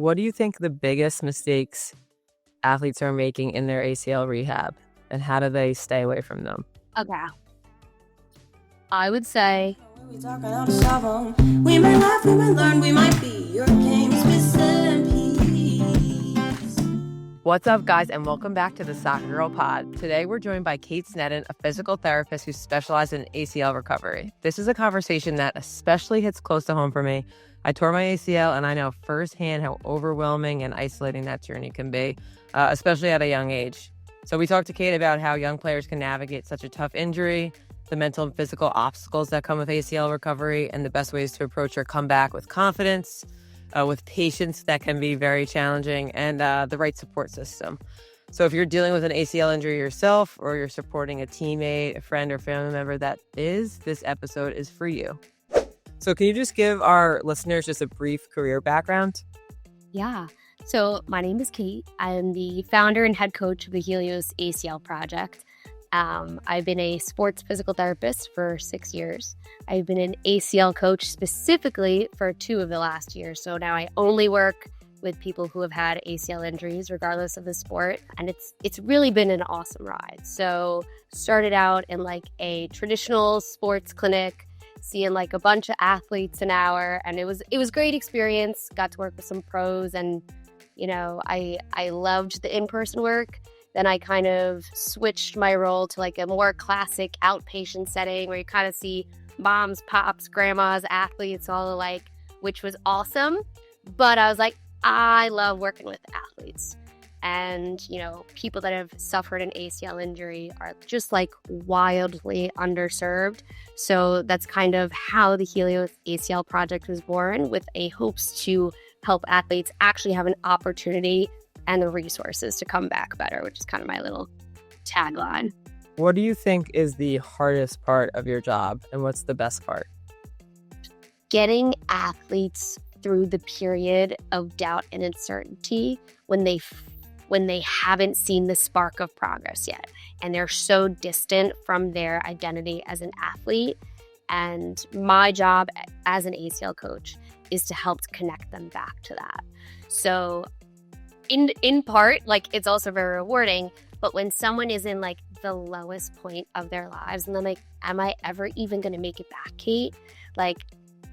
what do you think the biggest mistakes athletes are making in their ACL rehab, and how do they stay away from them? Okay. I would say We talking how to solve 'em. We may laugh, we may learn, we might be your game's missing piece. What's up, guys, and welcome back to the Soccer Girl Pod. Today, we're joined by Kate Sneddon, a physical therapist who specializes in ACL recovery. This is a conversation that especially hits close to home for me. I tore my ACL, and I know firsthand how overwhelming and isolating that journey can be, especially at a young age. So we talked to Kate about how young players can navigate such a tough injury, the mental and physical obstacles that come with ACL recovery, and the best ways to approach your comeback with confidence, with patience that can be very challenging, and the right support system. So if you're dealing with an ACL injury yourself, or you're supporting a teammate, a friend, or family member this episode is for you. So can you just give our listeners just a brief career background? Yeah. So my name is Kate. I am the founder and head coach of the Helios ACL project. I've been a sports physical therapist for 6 years. I've been an ACL coach specifically for 2 of the last years. So now I only work with people who have had ACL injuries, regardless of the sport. And it's really been an awesome ride. So started out in like a traditional sports clinic, seeing like a bunch of athletes an hour. And it was great experience. Got to work with some pros, and I loved the in-person work. Then I kind of switched my role to like a more classic outpatient setting where you kind of see moms, pops, grandmas, athletes, all alike, which was awesome. But I was like, I love working with athletes. And, people that have suffered an ACL injury are just like wildly underserved. So that's kind of how the Helios ACL project was born, with a hopes to help athletes actually have an opportunity and the resources to come back better, which is kind of my little tagline. What do you think is the hardest part of your job, and what's the best part? Getting athletes through the period of doubt and uncertainty when they haven't seen the spark of progress yet, and they're so distant from their identity as an athlete. And my job as an ACL coach is to help connect them back to that. So in part, like, it's also very rewarding, but when someone is in like the lowest point of their lives and they're like, am I ever even going to make it back, Kate? Like,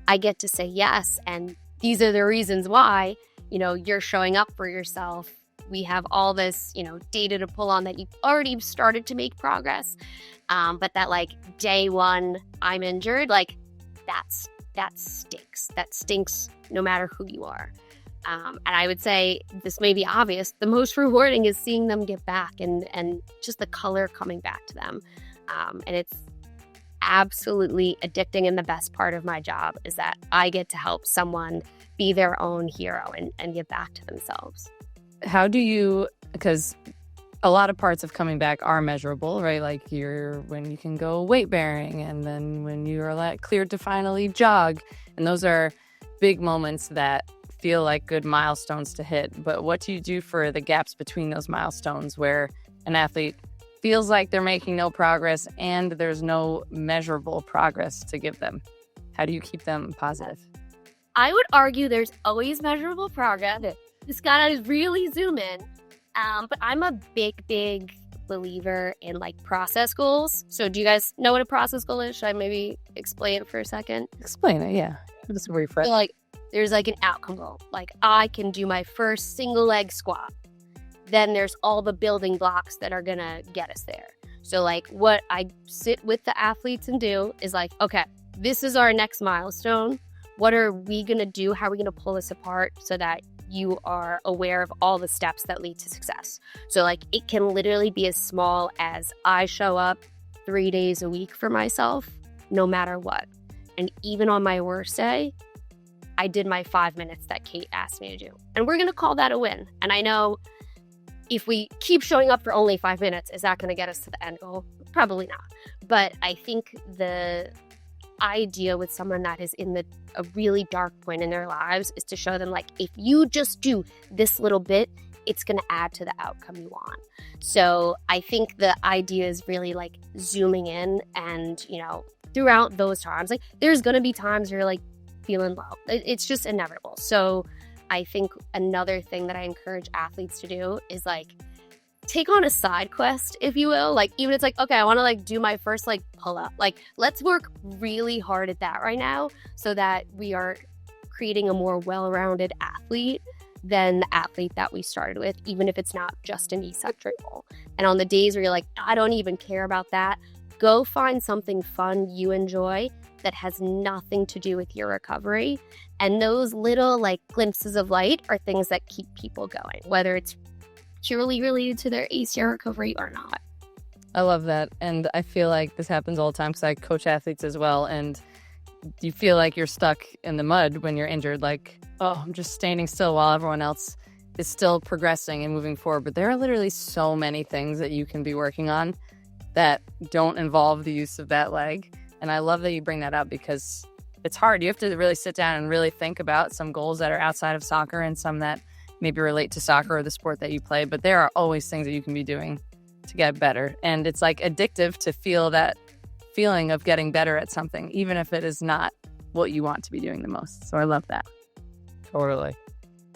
I get to say yes. And these are the reasons why, you're showing up for yourself. We have all this, data to pull on that you've already started to make progress. But that like day one, I'm injured, like that stinks. That stinks no matter who you are. And I would say, this may be obvious, the most rewarding is seeing them get back and just the color coming back to them. And it's absolutely addicting. And the best part of my job is that I get to help someone be their own hero and get back to themselves. How do you, because a lot of parts of coming back are measurable, right? Like when you can go weight bearing, and then when you're cleared to finally jog. And those are big moments that feel like good milestones to hit. But what do you do for the gaps between those milestones where an athlete feels like they're making no progress and there's no measurable progress to give them? How do you keep them positive? I would argue there's always measurable progress. Just gotta really zoom in. But I'm a big believer in like process goals. So do you guys know what a process goal is? Should I maybe explain it for a second? Explain it, yeah. Just refresh. So there's like an outcome goal. Like, I can do my first single leg squat. Then there's all the building blocks that are gonna get us there. So like, what I sit with the athletes and do is like, okay, this is our next milestone. What are we gonna do? How are we gonna pull this apart so that you are aware of all the steps that lead to success? So like, it can literally be as small as I show up 3 days a week for myself, no matter what. And even on my worst day, I did my 5 minutes that Kate asked me to do. And we're going to call that a win. And I know if we keep showing up for only 5 minutes, is that going to get us to the end goal? Probably not. But I think the idea with someone that is in a really dark point in their lives is to show them, like, if you just do this little bit, it's going to add to the outcome you want. So I think the idea is really like zooming in and, throughout those times, like, there's going to be times where you're like feeling low. It's just inevitable. So I think another thing that I encourage athletes to do is like take on a side quest, if you will. Like even it's like, okay, I want to like do my first like pull up. Like let's work really hard at that right now so that we are creating a more well-rounded athlete than the athlete that we started with, even if it's not just an eccentric goal. And on the days where you're like, I don't even care about that, go find something fun you enjoy that has nothing to do with your recovery. And those little like glimpses of light are things that keep people going, whether it's purely related to their ACL recovery or not. I love that. And I feel like this happens all the time because I coach athletes as well. And you feel like you're stuck in the mud when you're injured. Like, oh, I'm just standing still while everyone else is still progressing and moving forward. But there are literally so many things that you can be working on that don't involve the use of that leg. And I love that you bring that up because it's hard. You have to really sit down and really think about some goals that are outside of soccer and some that maybe relate to soccer or the sport that you play. But there are always things that you can be doing to get better. And it's like addictive to feel that feeling of getting better at something, even if it is not what you want to be doing the most. So I love that. Totally.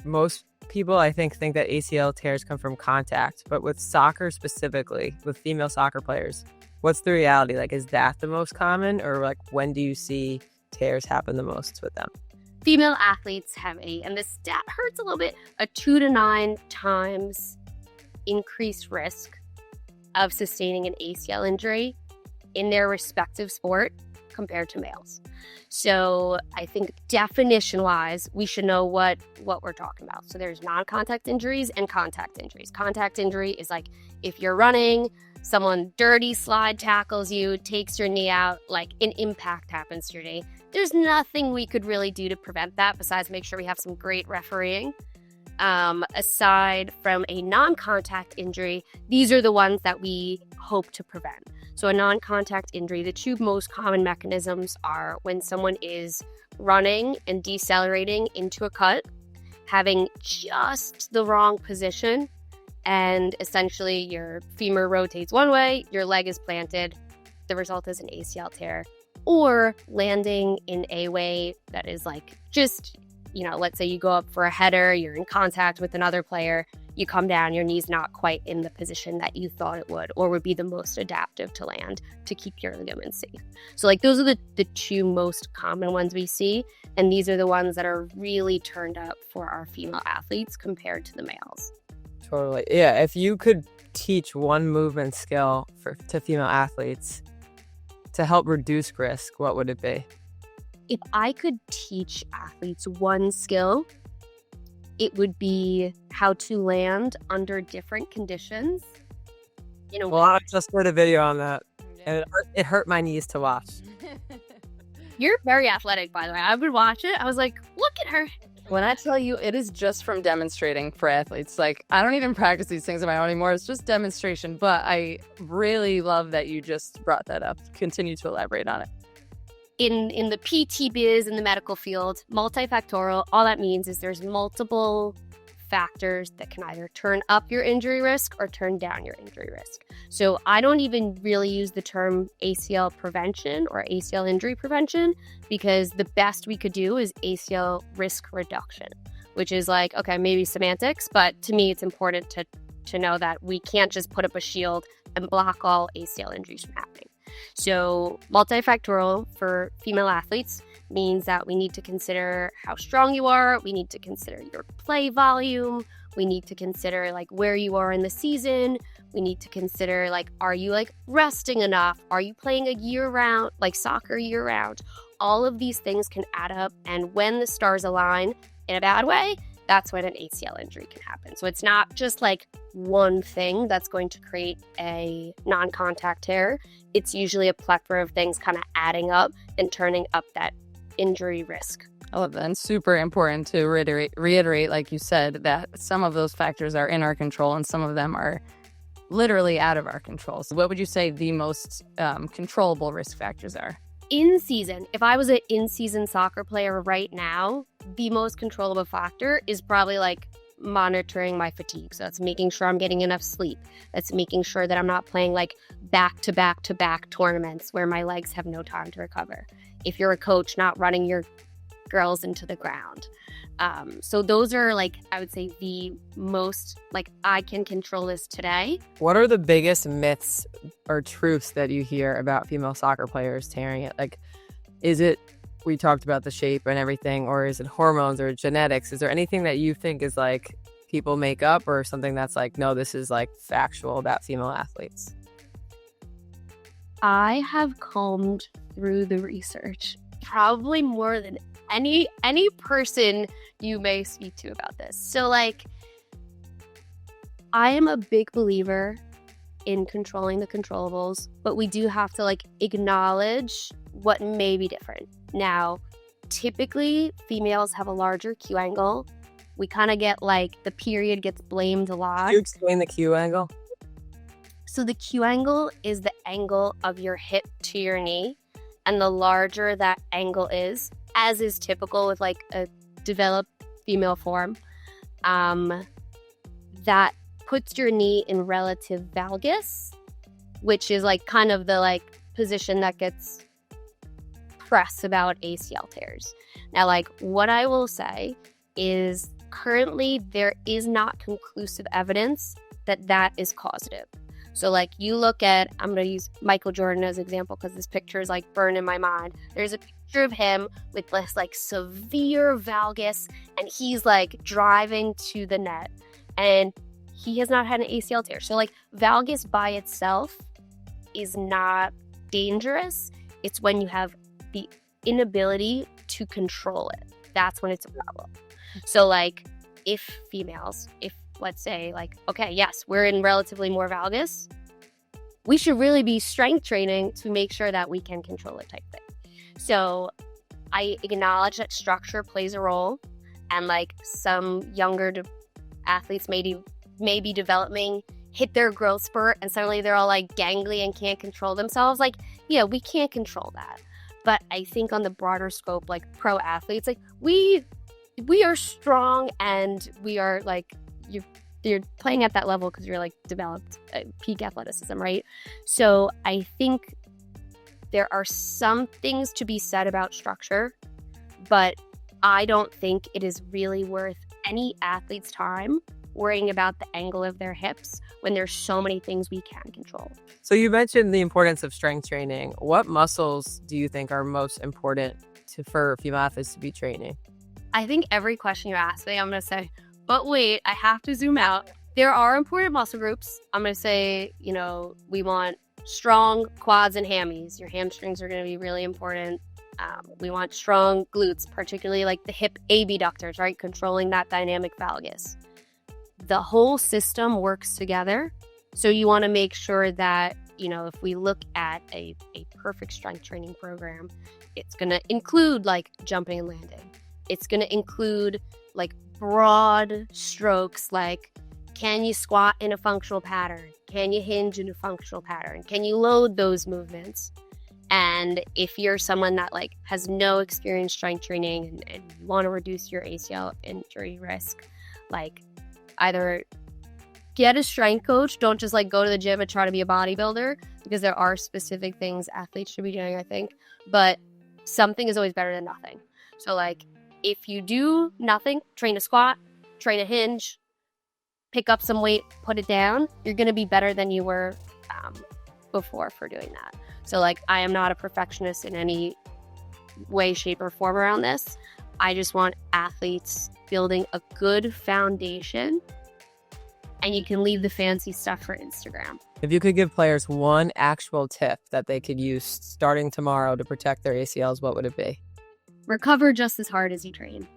Most people, I think that ACL tears come from contact, but with soccer specifically, with female soccer players, what's the reality? Like, is that the most common, or like when do you see tears happen the most with them? Female athletes have and this stat hurts a little bit, a 2 to 9 times increased risk of sustaining an ACL injury in their respective sport compared to males. So I think definition-wise, we should know what we're talking about. So there's non-contact injuries and contact injuries. Contact injury is like if you're running, someone dirty slide tackles you, takes your knee out, like an impact happens to your knee. There's nothing we could really do to prevent that besides make sure we have some great refereeing. Aside from a non-contact injury, these are the ones that we hope to prevent. So a non-contact injury, the two most common mechanisms are when someone is running and decelerating into a cut, having just the wrong position, and essentially your femur rotates one way, your leg is planted, the result is an ACL tear, or landing in a way that is like just, let's say you go up for a header, you're in contact with another player, you come down, your knee's not quite in the position that you thought it would be the most adaptive to land to keep your ligaments safe. So like those are the two most common ones we see. And these are the ones that are really turned up for our female athletes compared to the males. Totally. Yeah. If you could teach one movement skill to female athletes to help reduce risk, what would it be? If I could teach athletes one skill, it would be how to land under different conditions. Well, I just did a video on that, and it hurt my knees to watch. You're very athletic, by the way. I would watch it. I was like, look at her. When I tell you, it is just from demonstrating for athletes. Like, I don't even practice these things on my own anymore. It's just demonstration. But I really love that you just brought that up. Continue to elaborate on it. In the PT biz, in the medical field, multifactorial, all that means is there's multiple factors that can either turn up your injury risk or turn down your injury risk. So I don't even really use the term ACL prevention or ACL injury prevention because the best we could do is ACL risk reduction, which is like, okay, maybe semantics, but to me it's important to know that we can't just put up a shield and block all ACL injuries from happening. So multifactorial for female athletes means that we need to consider how strong you are. We need to consider your play volume. We need to consider like where you are in the season. We need to consider like, are you like resting enough? Are you playing a year round, like soccer year round? All of these things can add up. And when the stars align in a bad way, that's when an ACL injury can happen. So it's not just like one thing that's going to create a non-contact tear. It's usually a plethora of things kind of adding up and turning up that injury risk. I love that. And super important to reiterate, like you said, that some of those factors are in our control and some of them are literally out of our control. So what would you say the most controllable risk factors are? In season, if I was an in-season soccer player right now, the most controllable factor is probably like monitoring my fatigue. So that's making sure I'm getting enough sleep. That's making sure that I'm not playing like back-to-back-to-back tournaments where my legs have no time to recover. If you're a coach, not running your girls into the ground. So those are like, I would say the most like I can control this today. What are the biggest myths or truths that you hear about female soccer players tearing it? Like, is it, we talked about the shape and everything, or is it hormones or genetics? Is there anything that you think is like people make up, or something that's like, no, this is like factual about female athletes? I have combed through the research probably more than any person you may speak to about this. So like, I am a big believer in controlling the controllables, but we do have to like acknowledge what may be different. Now, typically females have a larger Q angle. We kind of get like the period gets blamed a lot. Can you explain the Q angle? So the Q angle is the angle of your hip to your knee. And the larger that angle is, as is typical with like a developed female form, that puts your knee in relative valgus, which is like kind of the like position that gets press about ACL tears. Now, like what I will say is currently there is not conclusive evidence that that is causative. So like you look at, I'm going to use Michael Jordan as an example because this picture is like burned in my mind. There's a picture of him with this like severe valgus and he's like driving to the net and he has not had an ACL tear. So like valgus by itself is not dangerous. It's when you have the inability to control it. That's when it's a problem. So like if females, let's say like, okay, yes, we're in relatively more valgus, we should really be strength training to make sure that we can control it type thing. So I acknowledge that structure plays a role and like some younger athletes may be developing, hit their growth spurt and suddenly they're all like gangly and can't control themselves. Like, yeah, we can't control that. But I think on the broader scope, like pro athletes, like we are strong and we are like, you're playing at that level because you're like developed peak athleticism, right? So I think there are some things to be said about structure, but I don't think it is really worth any athlete's time worrying about the angle of their hips when there's so many things we can control. So you mentioned the importance of strength training. What muscles do you think are most important for female athletes to be training? I think every question you ask me, I'm going to say, but wait, I have to zoom out. There are important muscle groups. I'm going to say, we want strong quads and hammies. Your hamstrings are going to be really important. We want strong glutes, particularly like the hip abductors, right? Controlling that dynamic valgus. The whole system works together. So you want to make sure that, if we look at a perfect strength training program, it's going to include like jumping and landing. It's going to include like broad strokes like, can you squat in a functional pattern? Can you hinge in a functional pattern? Can you load those movements? And if you're someone that like has no experience strength training and you want to reduce your ACL injury risk, like either get a strength coach. Don't just like go to the gym and try to be a bodybuilder, because there are specific things athletes should be doing, I think. But something is always better than nothing. So like if you do nothing, train a squat, train a hinge, pick up some weight, put it down, you're going to be better than you were before for doing that. So like I am not a perfectionist in any way, shape, or form around this. I just want athletes building a good foundation, and you can leave the fancy stuff for Instagram. If you could give players one actual tip that they could use starting tomorrow to protect their ACLs, what would it be? Recover just as hard as you train.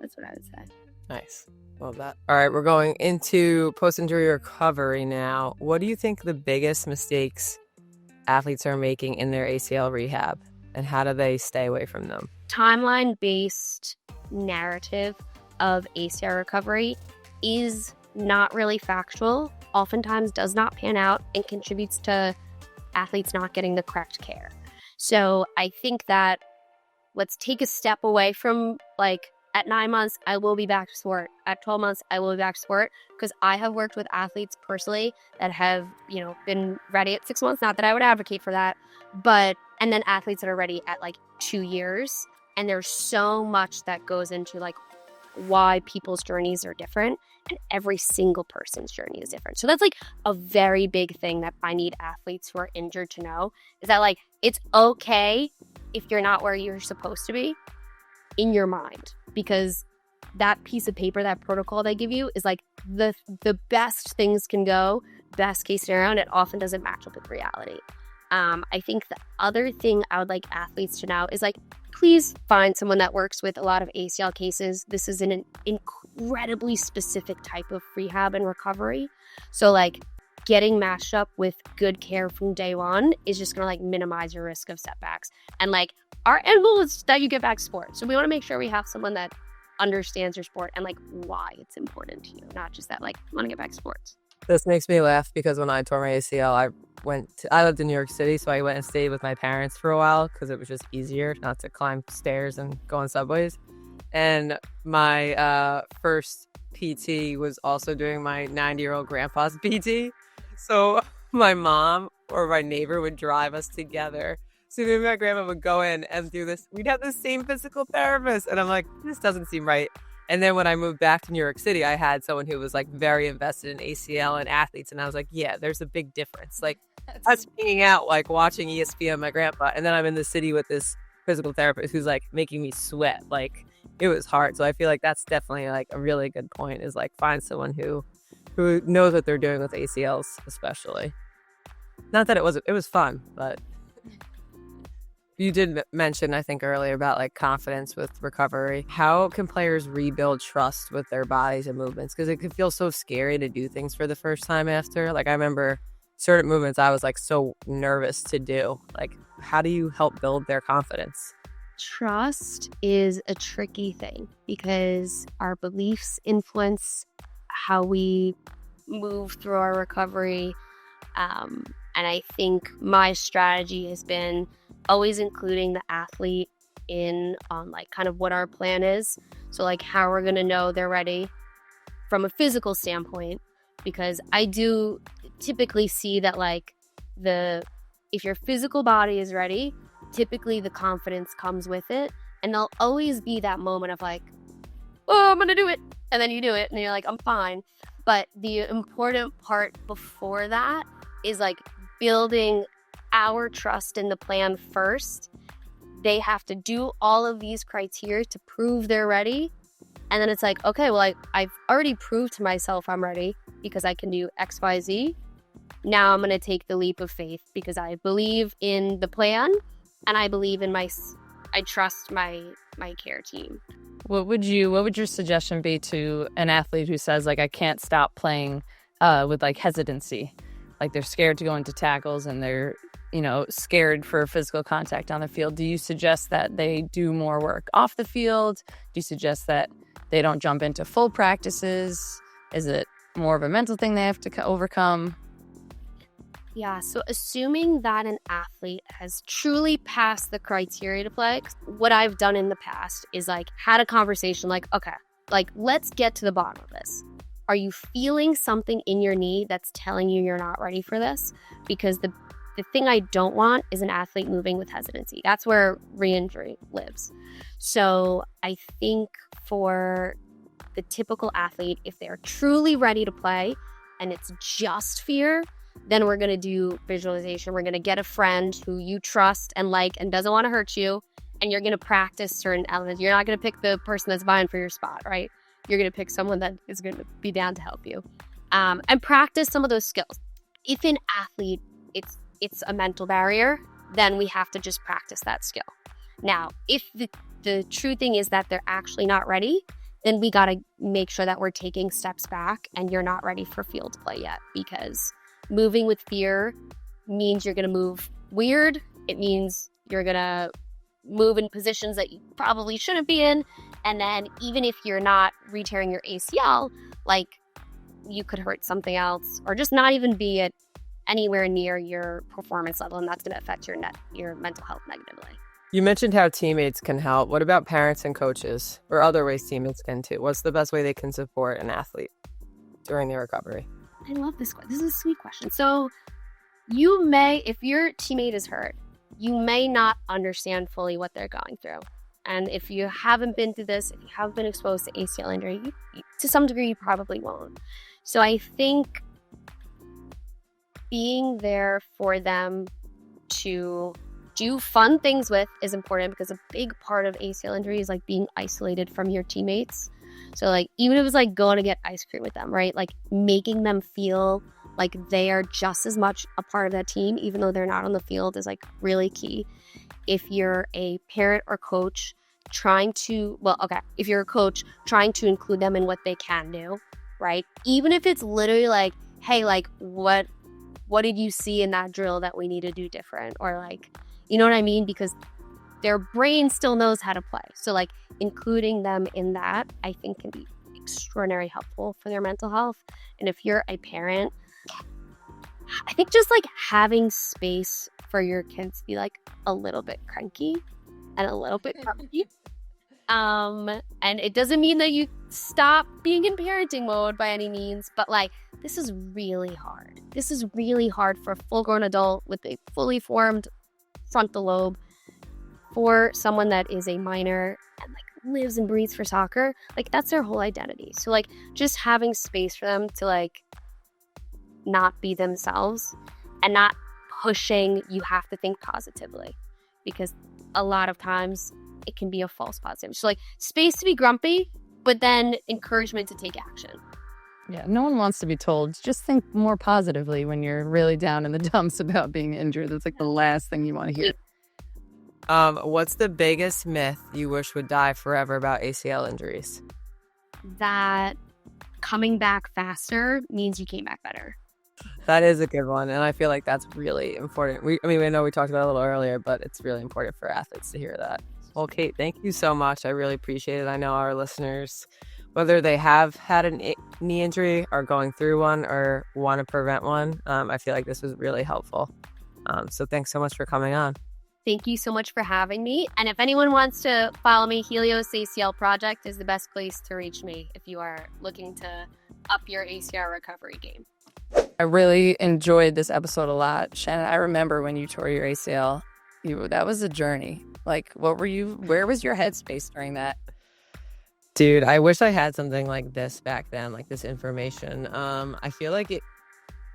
That's what I would say. Nice. Love that. All right, we're going into post-injury recovery now. What do you think the biggest mistakes athletes are making in their ACL rehab, and how do they stay away from them? Timeline-based narrative of ACL recovery is not really factual, oftentimes does not pan out, and contributes to athletes not getting the correct care. So I think that let's take a step away from like, at 9 months, I will be back to sport. At 12 months, I will be back to sport. Because I have worked with athletes personally that have, been ready at 6 months. Not that I would advocate for that. And then athletes that are ready at like 2 years. And there's so much that goes into like why people's journeys are different, and every single person's journey is different. So that's like a very big thing that I need athletes who are injured to know, is that like it's okay if you're not where you're supposed to be in your mind, because that piece of paper, that protocol they give you is like the best things can go, best case scenario, and it often doesn't match up with reality. I think the other thing I would like athletes to know is like, please find someone that works with a lot of ACL cases. This is an incredibly specific type of rehab and recovery. So like getting matched up with good care from day one is just going to like minimize your risk of setbacks. And like our end goal is that you get back to sport. So we want to make sure we have someone that understands your sport and like why it's important to you, not just that like want to get back to sports. This makes me laugh because when I tore my ACL, I lived in New York City, so I went and stayed with my parents for a while because it was just easier not to climb stairs and go on subways. And my first PT was also doing my 90-year-old grandpa's PT. So my mom or my neighbor would drive us together. So me and my grandma would go in and do this. We'd have the same physical therapist. And I'm like, this doesn't seem right. And then when I moved back to New York City, I had someone who was like very invested in ACL and athletes. And I was like, yeah, there's a big difference. Like I was hanging out, like watching ESPN, my grandpa. And then I'm in the city with this physical therapist who's like making me sweat. Like it was hard. So I feel like that's definitely like a really good point, is like find someone who knows what they're doing with ACLs, especially. Not that it was fun, but you did mention, I think earlier, about like confidence with recovery. How can players rebuild trust with their bodies and movements? Because it can feel so scary to do things for the first time after. Like I remember certain movements I was like so nervous to do. Like how do you help build their confidence? Trust is a tricky thing because our beliefs influence how we move through our recovery. And I think my strategy has been always including the athlete in on like kind of what our plan is. So like how we're going to know they're ready from a physical standpoint, because I do typically see that like if your physical body is ready, typically the confidence comes with it. And there'll always be that moment of like, oh, I'm going to do it. And then you do it and you're like, I'm fine. But the important part before that is like building our trust in the plan first. They have to do all of these criteria to prove they're ready. And then it's like, okay, well, I've already proved to myself I'm ready because I can do X, Y, Z. Now I'm going to take the leap of faith because I believe in the plan and I believe in I trust my care team. What would your suggestion be to an athlete who says like, I can't stop playing with like hesitancy? Like they're scared to go into tackles and they're, scared for physical contact on the field. Do you suggest that they do more work off the field? Do you suggest that they don't jump into full practices? Is it more of a mental thing they have to overcome? Yeah, so assuming that an athlete has truly passed the criteria to play, what I've done in the past is like had a conversation like, okay, like let's get to the bottom of this. Are you feeling something in your knee that's telling you you're not ready for this? Because the thing I don't want is an athlete moving with hesitancy. That's where re-injury lives. So I think for the typical athlete, if they're truly ready to play and it's just fear, then we're going to do visualization. We're going to get a friend who you trust and like and doesn't want to hurt you, and you're going to practice certain elements. You're not going to pick the person that's vying for your spot, right? You're going to pick someone that is going to be down to help you, and practice some of those skills. If an athlete, it's a mental barrier, then we have to just practice that skill. Now, if the true thing is that they're actually not ready, then we got to make sure that we're taking steps back and you're not ready for field play yet, because moving with fear means you're going to move weird. It means you're going to move in positions that you probably shouldn't be in. And then even if you're not re-tearing your ACL, like you could hurt something else or just not even be at anywhere near your performance level. And that's going to affect your mental health negatively. You mentioned how teammates can help. What about parents and coaches, or other ways teammates can too? What's the best way they can support an athlete during their recovery? I love this question. This is a sweet question. So you may, if your teammate is hurt, you may not understand fully what they're going through. And if you haven't been through this, if you haven't been exposed to ACL injury, to some degree, you probably won't. So I think being there for them to do fun things with is important, because a big part of ACL injury is like being isolated from your teammates. So like, even if it's like going to get ice cream with them, right? Like making them feel like they are just as much a part of that team, even though they're not on the field, is like really key. If you're a parent or coach if you're a coach, trying to include them in what they can do, right? Even if it's literally like, hey, like what did you see in that drill that we need to do different? Or like, you know what I mean? Because their brain still knows how to play. So like including them in that, I think, can be extraordinarily helpful for their mental health. And if you're a parent, I think just like having space for your kids to be like a little bit cranky and a little bit grumpy. And it doesn't mean that you stop being in parenting mode by any means, but like, this is really hard. This is really hard for a full-grown adult with a fully formed frontal lobe, for someone that is a minor and like lives and breathes for soccer. Like, that's their whole identity. So like, just having space for them to like not be themselves, and not pushing you have to think positively, because a lot of times it can be a false positive. So like, space to be grumpy, but then encouragement to take action. Yeah, no one wants to be told, just think more positively when you're really down in the dumps about being injured. That's like the last thing you want to hear. What's the biggest myth you wish would die forever about ACL injuries? That coming back faster means you came back better. That is a good one, and I feel like that's really important. I know we talked about it a little earlier, but it's really important for athletes to hear that. Well, Kate, thank you so much. I really appreciate it. I know our listeners, whether they have had a knee injury, are going through one, or want to prevent one, I feel like this was really helpful. So thanks so much for coming on. Thank you so much for having me. And if anyone wants to follow me, Helios ACL Project is the best place to reach me if you are looking to up your ACL recovery game. I really enjoyed this episode a lot. Shannon, I remember when you tore your ACL, that was a journey. Like, where was your headspace during that? Dude, I wish I had something like this back then, like this information. I feel like it,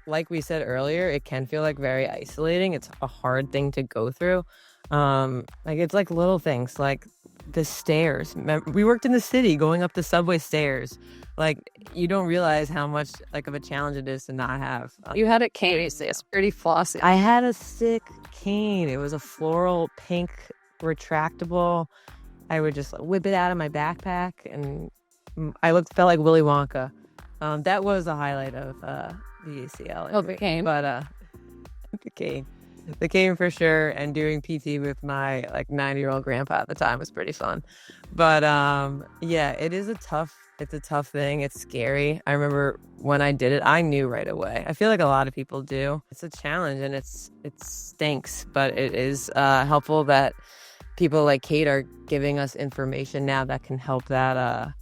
like we said earlier, it can feel like very isolating. It's a hard thing to go through. Like, it's like little things, like the stairs. We worked in the city, going up the subway stairs. Like, you don't realize how much like of a challenge it is to not have. You had a cane, it's pretty flossy. I had a sick cane. It was a floral pink retractable. I would just whip it out of my backpack, and I felt like Willy Wonka. That was the highlight of the ACL. Oh, the cane. But the cane for sure. And doing PT with my like 90-year-old grandpa at the time was pretty fun. But yeah, it's a tough thing. It's scary. I remember when I did it, I knew right away. I feel like a lot of people do. It's a challenge, and it stinks, but it is helpful that people like Kate are giving us information now that can help that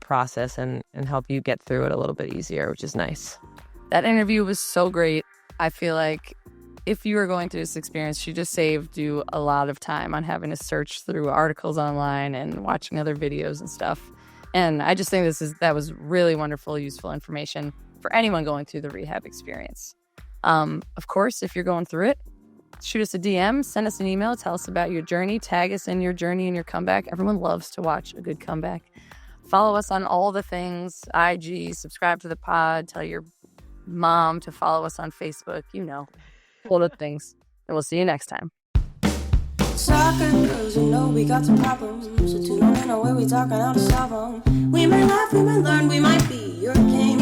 process and help you get through it a little bit easier, which is nice. That interview was so great. I feel like if you were going through this experience, she just saved you a lot of time on having to search through articles online and watching other videos and stuff. And I just think that was really wonderful, useful information for anyone going through the rehab experience. Of course, if you're going through it, shoot us a DM, send us an email, tell us about your journey, tag us in your journey and your comeback. Everyone loves to watch a good comeback. Follow us on all the things, IG, subscribe to the pod, tell your mom to follow us on Facebook, all the things. And we'll see you next time. Soccer girls, we got some problems, so tune in on where we talking how to solve them. We might laugh, we might learn, we might be your king.